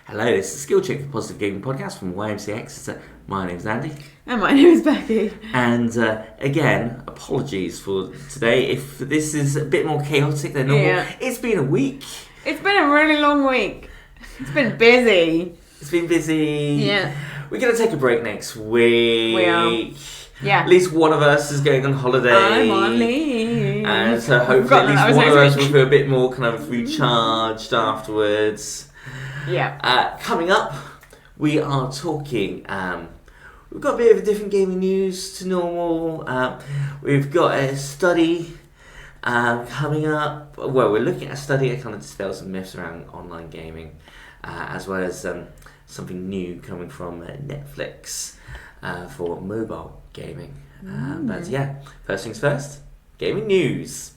Hello, this is Skill Check, the Positive Gaming Podcast from YMCX. My name's Andy. And my name is Becky. And again, apologies for today if this is a bit more chaotic than normal. Yeah. It's been a week. It's been a really long week. It's been busy. It's been busy. Yeah. We're going to take a break next week. We are. Yeah. At least one of us is going on holiday. I'm on leave. And so hopefully at least one of us will feel a bit more kind of recharged afterwards. Yeah. Coming up, we are talking... we've got a bit of a different gaming news to normal. We've got a study coming up. Well, we're looking at a study that kind of dispels some myths around online gaming, as well as something new coming from Netflix for mobile gaming. But yeah, first things first, gaming news.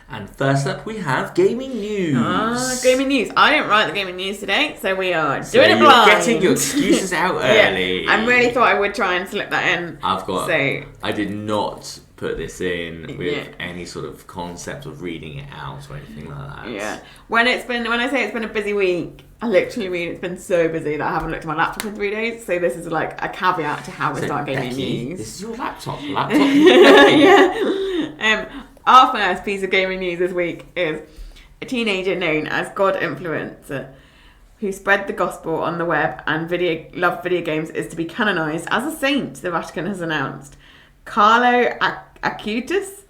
And first up, we have gaming news. Gaming news. I didn't write the gaming news today, so we are doing it blind. You're getting your excuses out early. Yeah. I really thought I would try and slip that in. I did not put this in with any sort of concept of reading it out or anything like that. Yeah. When I say it's been a busy week, I literally mean it's been so busy that I haven't looked at my laptop in 3 days. So this is like a caveat to how we start gaming Becky, news. This is your laptop. Yeah. Our first piece of gaming news this week is a teenager known as God Influencer who spread the gospel on the web and loved video games is to be canonised as a saint, the Vatican has announced. Carlo Acutis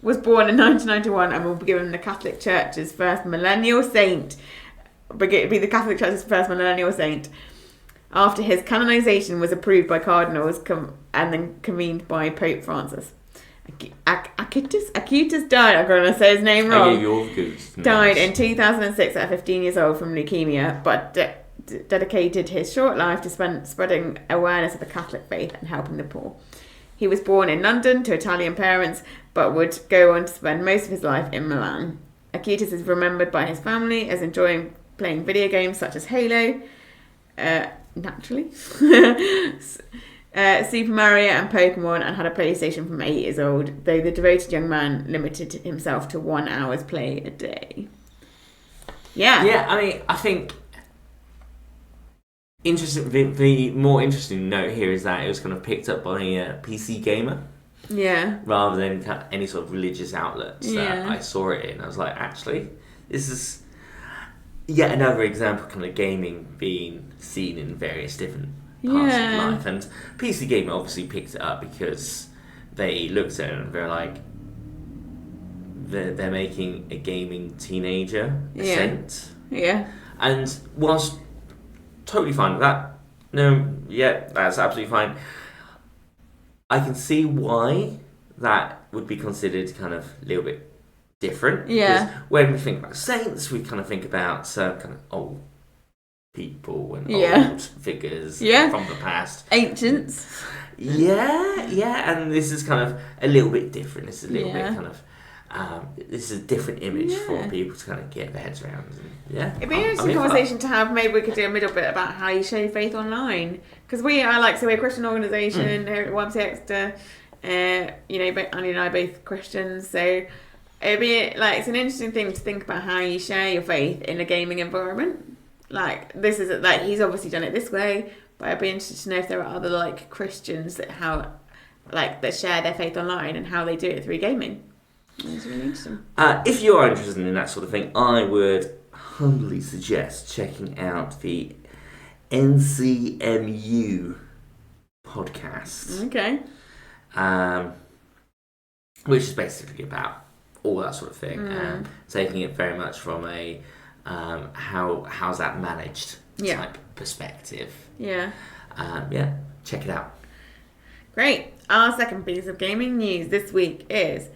was born in 1991 and will be given the Catholic Church's first millennial saint. Be the Catholic Church's first millennial saint after his canonisation was approved by cardinals and then convened by Pope Francis. Acutis died, I'm going to say his name wrong. I gave you all the goods. Died in 2006 at 15 years old from leukemia, but dedicated his short life to spreading awareness of the Catholic faith and helping the poor. He was born in London to Italian parents, but would go on to spend most of his life in Milan. Acutis is remembered by his family as enjoying playing video games such as Halo, naturally, Super Mario and Pokemon, and had a PlayStation from 8 years old, though the devoted young man limited himself to 1 hour's play a day. Yeah, I mean, I think the more interesting note here is that it was kind of picked up by a PC gamer. Yeah. Rather than any sort of religious outlets that I saw it in. I was like, actually, this is yet another example of kind of gaming being seen in various different parts of life. And PC Gamer obviously picked it up because they looked at it and they're like, they're making a gaming teenager a saint. Yeah. And whilst totally fine with that, that's absolutely fine. I can see why that would be considered kind of a little bit different. Yeah. Because when we think about saints, we kind of think about kind of old people and old figures from the past. Ancients. Yeah, and this is kind of a little bit different. This is a little bit kind of this is a different image for people to kind of get their heads around. And, it'd be an interesting conversation to have. Maybe we could do a middle bit about how you show your faith online, because we're a Christian organisation here at YMCX. Andy and I are both Christians, so it'd be it's an interesting thing to think about how you share your faith in a gaming environment. This is he's obviously done it this way, but I'd be interested to know if there are other Christians that share their faith online and how they do it through gaming. It's really interesting. If you are interested in that sort of thing, I would humbly suggest checking out the NCMU podcast. Okay. Which is basically about all that sort of thing, taking it very much from a how's that managed type perspective. Yeah. Check it out. Great. Our second piece of gaming news this week is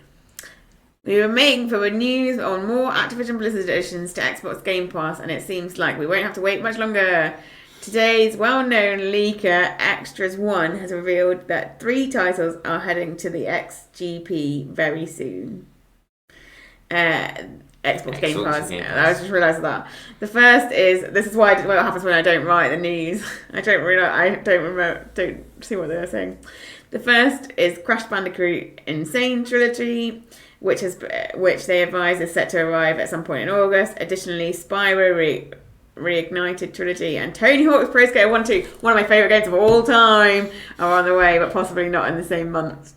we were making for news on more Activision Blizzard additions to Xbox Game Pass, and it seems like we won't have to wait much longer. Today's well-known leaker, Extras One, has revealed that 3 titles are heading to the XGP very soon. Xbox Game Pass. I just realised that. The first is, this is what happens when I don't write the news. I don't see what they're saying. The first is Crash Bandicoot Insane Trilogy, which they advise is set to arrive at some point in August. Additionally, Spyro Reignited Trilogy and Tony Hawk's Pro Skater 1 2, one of my favourite games of all time, are on the way, but possibly not in the same month.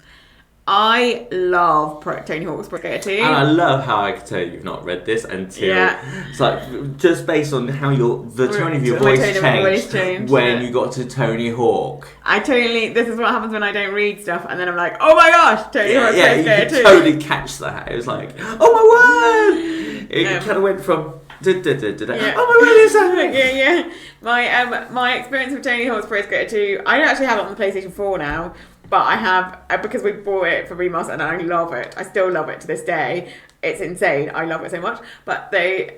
I love Tony Hawk's Pro Skater 2. And I love how I can tell you've not read this until it's like just based on how the tone of your voice changed when you got to Tony Hawk. This is what happens when I don't read stuff, and then I'm like, oh my gosh, Tony Hawk's Pro Skater 2. You totally catch that. It was like, oh my word! It kind of went from oh my word, is that? My experience with Tony Hawk's Pro Skater 2, I don't actually have it on the PlayStation 4 now. But I have, because we bought it for remaster and I love it. I still love it to this day. It's insane. I love it so much. But I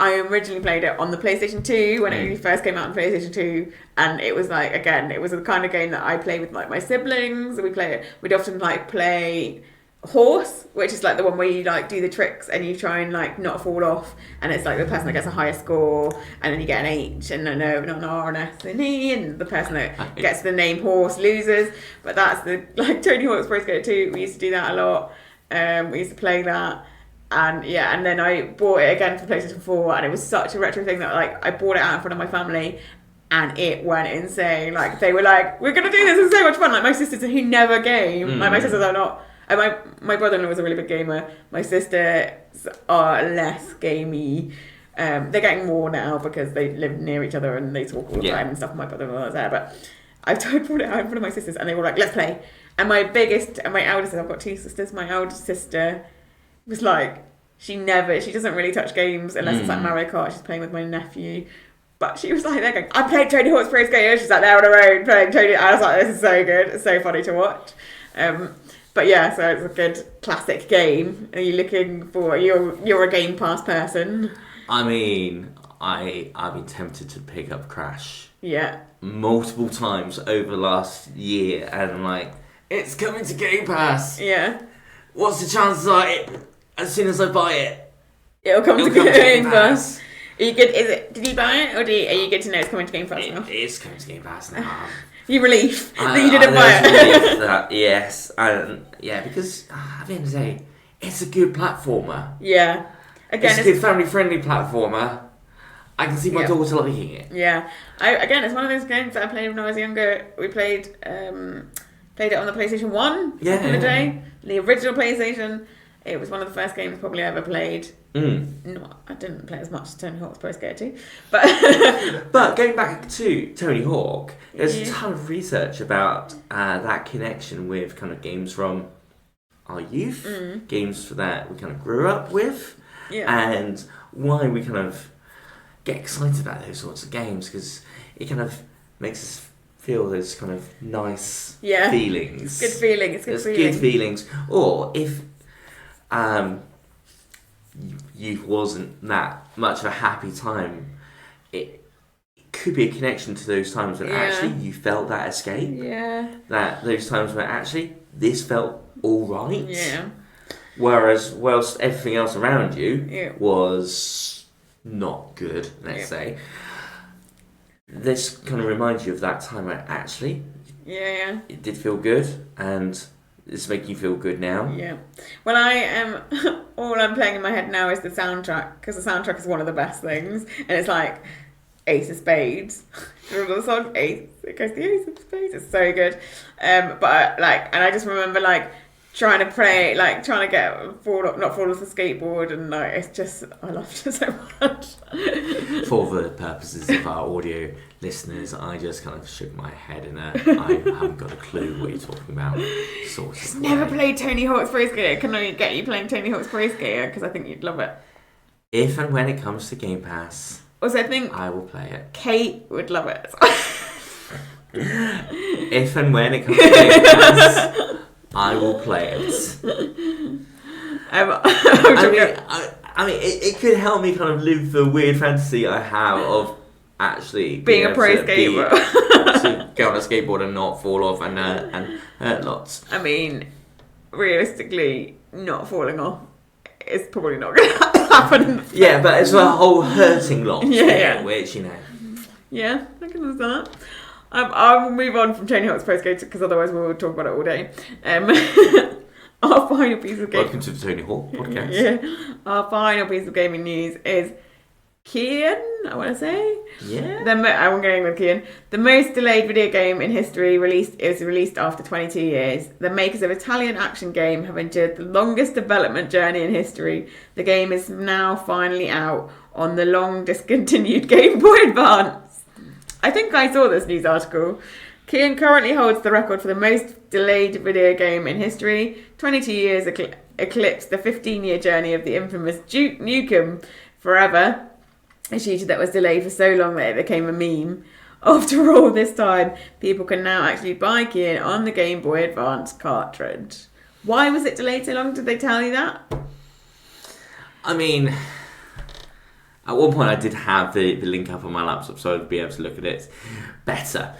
originally played it on the PlayStation 2 when it first came out on PlayStation 2. And it was like, again, it was the kind of game that I play with like my siblings. We'd often like play Horse, which is like the one where you like do the tricks and you try and like not fall off, and it's like the person that gets a higher score, and then you get an H and an O and an R and an S and an E, and the person that gets the name Horse loses. But that's the like Tony Hawk's Pro Skater 2. We used to do that a lot. We used to play that, and then I bought it again for PlayStation 4, and it was such a retro thing that like I bought it out in front of my family. And it went insane. Like they were like, "We're gonna do this. It's so much fun." Like my sisters who never game. Like my sisters are not. My brother-in-law was a really big gamer. My sisters are less gamey. They're getting more now because they live near each other and they talk all the time and stuff. My brother-in-law is there, but I brought it out in front of my sisters and they were like, "Let's play." And my eldest, I've got two sisters. My eldest sister was like, she doesn't really touch games unless it's like Mario Kart. She's playing with my nephew. But she was like, they're going, "I played Tony Hawk's Pro Skater." She's like there on her own playing Tony. I was like, this is so good. It's so funny to watch. But yeah, so it's a good classic game. Are you looking for? You're a Game Pass person. I mean, I've been tempted to pick up Crash. Yeah. Multiple times over the last year, and I'm like, it's coming to Game Pass. Yeah. What's the chances are as soon as I buy it, it'll come to Game Pass? Are you good? Did you buy it, or are you good to know it's coming to Game Pass now? It's coming to Game Pass now. You relief that you didn't buy it. Yes, and because at the end of the day, it's a good platformer. Yeah, again, it's a good family-friendly platformer. I can see my daughter liking it. Yeah, it's one of those games that I played when I was younger. We played it on the PlayStation 1 back in the day, the original PlayStation. It was one of the first games probably I ever played. I didn't play as much as Tony Hawk's Pro Skater 2, but but going back to Tony Hawk, there's a ton of research about that connection with kind of games from our youth, games that we kind of grew up with, and why we kind of get excited about those sorts of games, because it kind of makes us feel those kind of nice feelings. It's good feelings. Or if youth wasn't that much of a happy time, it could be a connection to those times when actually you felt that escape. Yeah. That those times where actually this felt all right. Yeah. Whereas whilst everything else around you was not good, let's say, this kind of reminds you of that time where actually it did feel good, and it's making you feel good now. Yeah. Well, I am. All I'm playing in my head now is the soundtrack, because the soundtrack is one of the best things, and it's like Ace of Spades. Remember the song Ace? It goes the Ace of Spades. It's so good. And I just remember trying to play, trying to not fall off the skateboard, and it's just, I loved it so much. For the purposes of our audio listeners, I just kind of shook my head in I haven't got a clue what you're talking about. Never played Tony Hawk's Pro Skater. Can I get you playing Tony Hawk's Pro Skater? Because I think you'd love it. If and when it comes to Game Pass, also, I think I will play it. Kate would love it. If and when it comes to Game Pass, I will play it. I mean, it could help me kind of live the weird fantasy I have of actually being a pro skater. To go on a skateboard and not fall off and hurt lots. I mean, realistically, not falling off is probably not going to happen. Yeah, but it's a whole hurting lots. Which, Yeah, I can understand that. I'll move on from Tony Hawk's postcode because otherwise we'll talk about it all day. Our final piece of Welcome to the Tony Hawk podcast. Yeah. Our final piece of gaming news is Kian, I want to say. Yeah. I'm going with Kian. The most delayed video game in history is released after 22 years. The makers of Italian action game have endured the longest development journey in history. The game is now finally out on the long discontinued Game Boy Advance. I think I saw this news article. Kian currently holds the record for the most delayed video game in history. 22 years eclipsed the 15-year journey of the infamous Duke Nukem Forever, a shooter that was delayed for so long that it became a meme. After all this time, people can now actually buy Kian on the Game Boy Advance cartridge. Why was it delayed so long? Did they tell you that? I mean, at one point I did have the link up on my laptop so I'd be able to look at it better.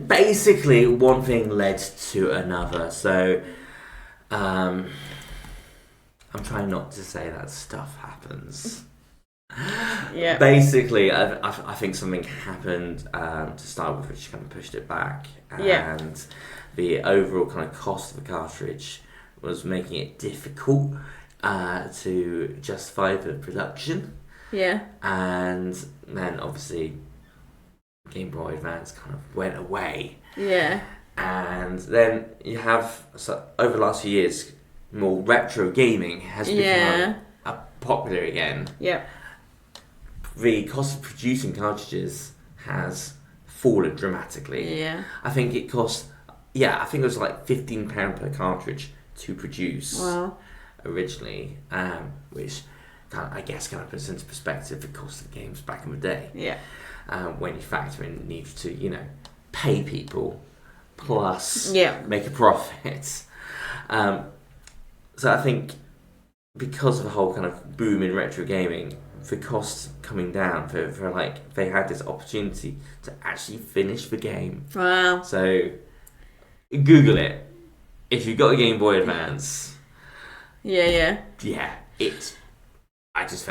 Basically, one thing led to another. So, I'm trying not to say that stuff happens. Yeah. Basically, I think something happened to start with, which kind of pushed it back, and the overall kind of cost of the cartridge was making it difficult to justify the production. Yeah. And then obviously Game Boy Advance kind of went away. Yeah. And then you have, over the last few years, more retro gaming has become popular again. Yeah. The cost of producing cartridges has fallen dramatically. Yeah. I think it cost, I think it was like £15 per cartridge to produce. Wow. Originally, which kind of puts into perspective the cost of games back in the day. Yeah. When you factor in the need to, pay people plus make a profit. So I think because of the whole kind of boom in retro gaming, the costs coming down for like they had this opportunity to actually finish the game. Wow. So Google it if you've got a Game Boy Advance. Yeah. I just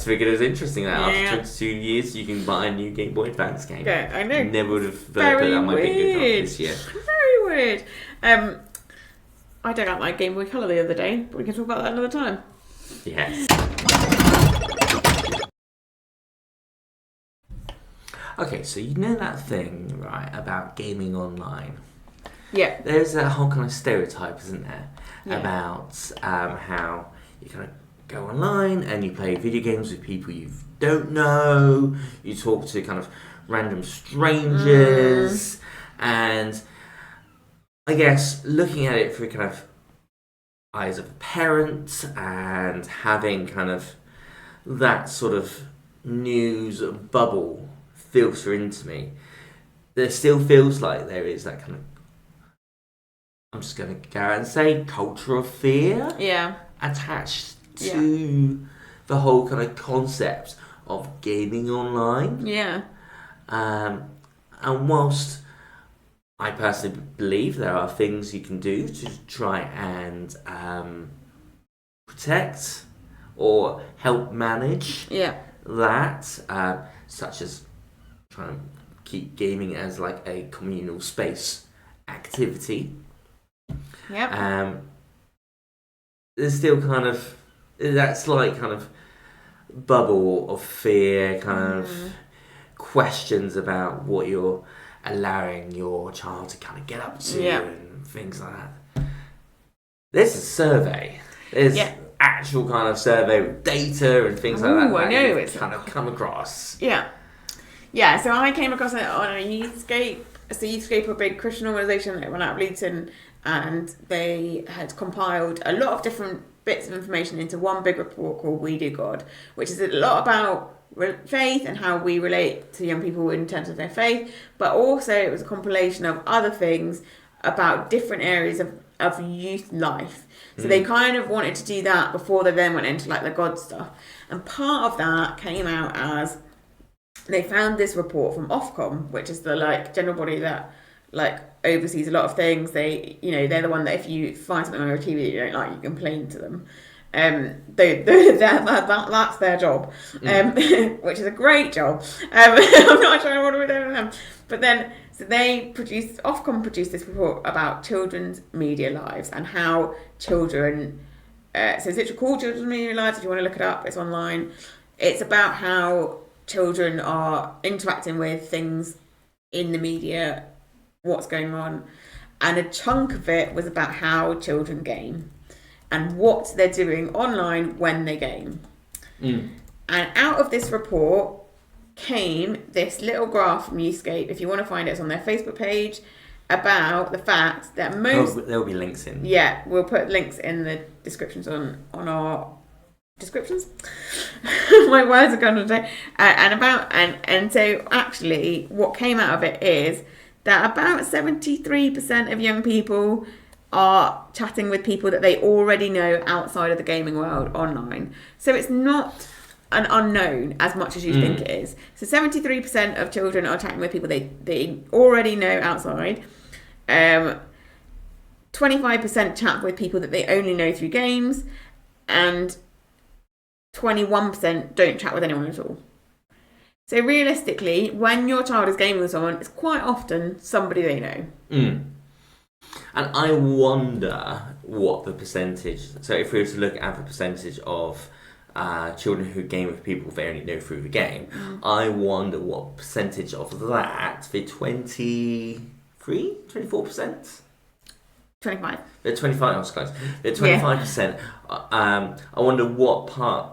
figured it was interesting that after 22 years you can buy a new Game Boy Advance game. Okay, I know. Never would have thought that might be a good one this year. Very weird. I dug out my Game Boy Color the other day, but we can talk about that another time. Yes. Okay, so you know that thing, right, about gaming online? Yeah. There's a whole kind of stereotype, isn't there, Yeah. about how you kind of go online and you play video games with people you don't know, you talk to kind of random strangers, and I guess looking at it through kind of eyes of a parent and having kind of that sort of news bubble filter into me, there still feels like there is that kind of, I'm just going to go out and say, culture of fear attached to the whole kind of concept of gaming online. Yeah. And whilst I personally believe there are things you can do to try and protect or help manage that, such as trying to keep gaming as like a communal space activity. Yep. There's still kind of that slight kind of bubble of fear, kind of questions about what you're allowing your child to kind of get up to and things like that. There's a survey. There's actual kind of survey with data and things like that. I know. It's kind of come across. Yeah, so I came across it on a Youthscape. So Youthscape are a big Christian organisation that went out of Luton, and they had compiled a lot of different bits of information into one big report called We Do God, which is a lot about faith and how we relate to young people in terms of their faith, but also it was a compilation of other things about different areas of youth life. So they kind of wanted to do that before they then went into like the God stuff. And part of that came out as they found this report from Ofcom, which is the like general body that like oversees a lot of things. They're the one that if you find something on your TV that you don't like, you complain to them. That's their job, which is a great job. I'm not sure what we're doing with them. But then, so Ofcom produced this report about children's media lives and how children, so it's literally called Children's Media Lives, if you want to look it up, it's online. It's about how children are interacting with things in the media, what's going on. And a chunk of it was about how children game and what they're doing online when they game. And out of this report came this little graph from Youthscape, if you want to find it, it's on their Facebook page, about the fact that most... There'll be links in. Yeah, we'll put links in the descriptions on our... Descriptions? My words are gone today. And so actually what came out of it is that about 73% of young people are chatting with people that they already know outside of the gaming world online. So it's not an unknown as much as you think it is. So 73% of children are chatting with people they already know outside. 25% chat with people that they only know through games. And 21% don't chat with anyone at all. So realistically, when your child is gaming with someone, it's quite often somebody they know. And I wonder what the percentage... So if we were to look at the percentage of children who game with people they only know through the game, I wonder what percentage of that, the 24%? 25. They're 25, I was close. They're 25%. I wonder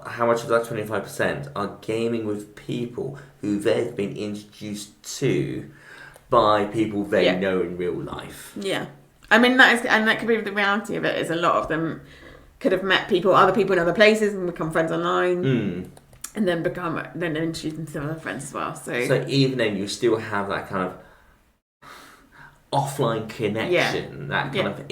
how much of that 25% are gaming with people who they've been introduced to by people they know in real life. Yeah. I mean, that could be the reality of it, is a lot of them could have met other people in other places and become friends online. And then introduce them to other friends as well. So even then, you still have that kind of offline connection, that kind of not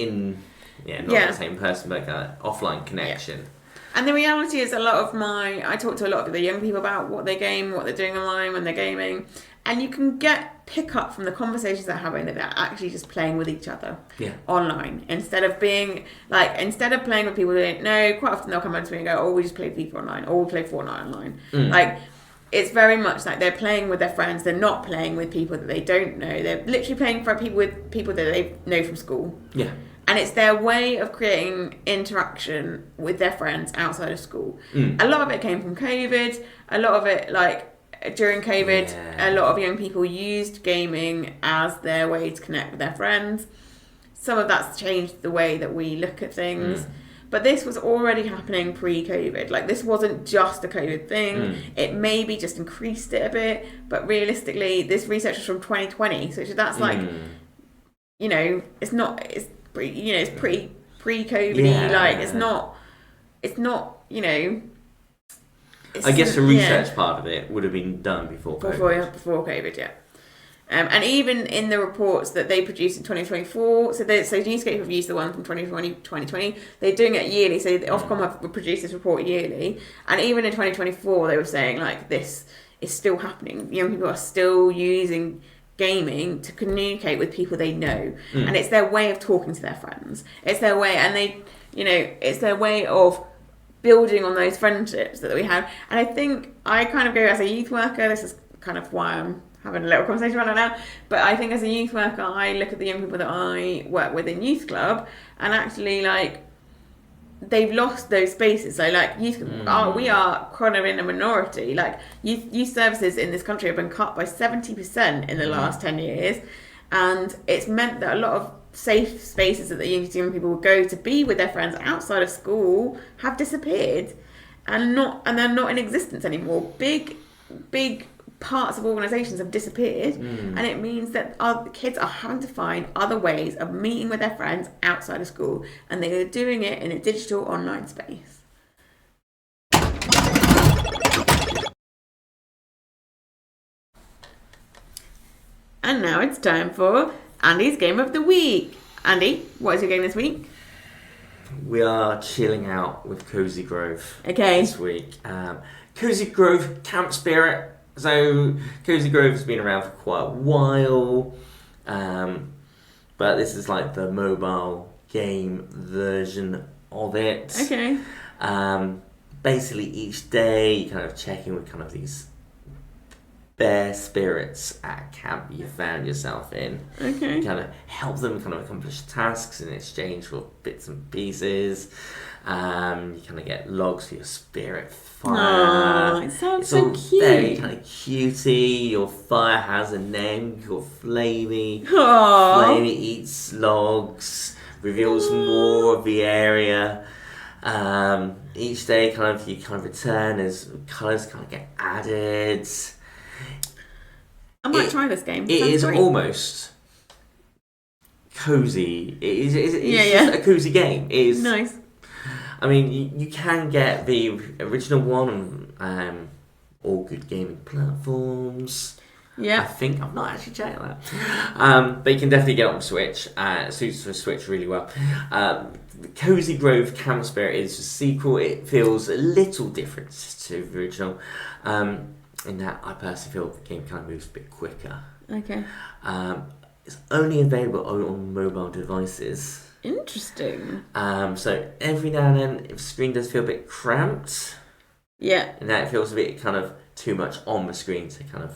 the same person, but kind of offline connection. And the reality is, I talk to a lot of the young people about what they game, what they're doing online when they're gaming, and you can pick up from the conversations they're having that they're actually just playing with each other online instead of playing with people they don't know. Quite often they'll come up to me and go, "Oh, we just play FIFA online, or we play Fortnite online." Like, it's very much like they're playing with their friends. They're not playing with people that they don't know. They're literally playing with people that they know from school. Yeah. And it's their way of creating interaction with their friends outside of school. A lot of it came from COVID. A lot of it, during COVID, a lot of young people used gaming as their way to connect with their friends. Some of that's changed the way that we look at things. But this was already happening pre-COVID. This wasn't just a COVID thing. It maybe just increased it a bit. But realistically, this research is from 2020. So that's it's not... It's pre-COVID-y, it's not, I guess the research part of it would have been done before COVID. Before COVID, yeah. And even in the reports that they produced in 2024, so Newscape have used the one from 2020, they're doing it yearly, so the Ofcom have produced this report yearly, and even in 2024 they were saying, this is still happening. Young people are still using gaming to communicate with people they know, and it's their way of talking to their friends. It's their way, and it's their way of building on those friendships that we have. And I think I kind of go as a youth worker. This is kind of why I'm having a little conversation about it now. But I think as a youth worker, I look at the young people that I work with in youth club, and actually they've lost those spaces. So youth, we are kind of in a minority. Youth services in this country have been cut by 70% in the last 10 years, and it's meant that a lot of safe spaces that the young people will go to be with their friends outside of school have disappeared, and they're not in existence anymore. Big parts of organisations have disappeared, and it means that our kids are having to find other ways of meeting with their friends outside of school, and they are doing it in a digital online space. And now it's time for Andy's Game of the Week. Andy, what is your game this week? We are chilling out with Cozy Grove this week. Cozy Grove Camp Spirit. So Cozy Grove has been around for quite a while, but this is the mobile game version of it. Okay. Basically, each day you kind of check in with kind of these bear spirits at camp you found yourself in. Okay. You kind of help them kind of accomplish tasks in exchange for bits and pieces. You kind of get logs for your spirit fire. Oh, it sounds It's so all cute. very kind of cutey. Your fire has a name called Flamey. Aww. Flamey eats logs, reveals more of the area. Each day, kind of you kind of return as colours kind of get added. I might try this game. It Sounds is great. almost cozy. It's Yeah. just a cozy game. It is Nice. I mean, you can get the original one on all good gaming platforms. I Yeah. think I've not actually checked that, but you can definitely get it on Switch. It suits for Switch really well. Cozy Grove Camp Spirit is a sequel. It feels a little different to the original, in that I personally feel the game kind of moves a bit quicker. Okay. It's only available on mobile devices. Interesting. So every now and then, if the screen does feel a bit cramped, Yeah. and that it feels a bit kind of too much on the screen to kind of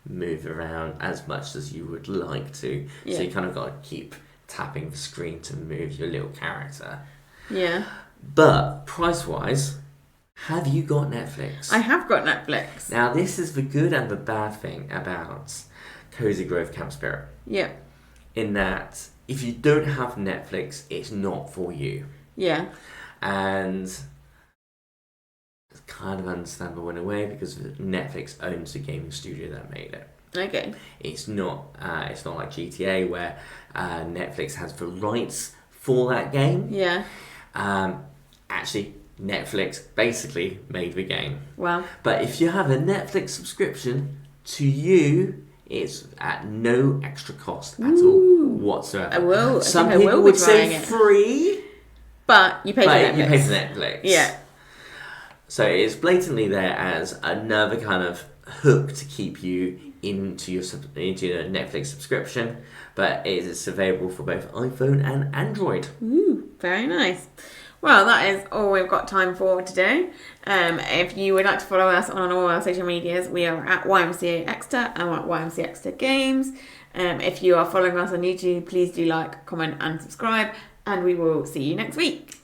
move around as much as you would like to. Yeah. So you kind of got to keep tapping the screen to move your little character. Yeah. But price-wise, have you got Netflix? I have got Netflix. Now this is the good and the bad thing about Cozy Grove Camp Spirit. Yeah. In that, if you don't have Netflix, it's not for you. Yeah. And it's kind of understandable in a way because Netflix owns the gaming studio that made it. Okay. It's not like GTA where Netflix has the rights for that game. Yeah. Actually, Netflix basically made the game. Wow. But if you have a Netflix subscription, to you, it's at no extra cost at all whatsoever. I will. Some I think I people will be would say trying it. free, But you pay for but Netflix. you pay for Netflix. Yeah. So it's blatantly there as another kind of hook to keep you into your Netflix subscription, but it is available for both iPhone and Android. Ooh, very nice. Well, that is all we've got time for today. If you would like to follow us on all our social medias, we are at YMCA Exeter and at YMCA Exeter Games. If you are following us on YouTube, please do like, comment and subscribe, and we will see you next week.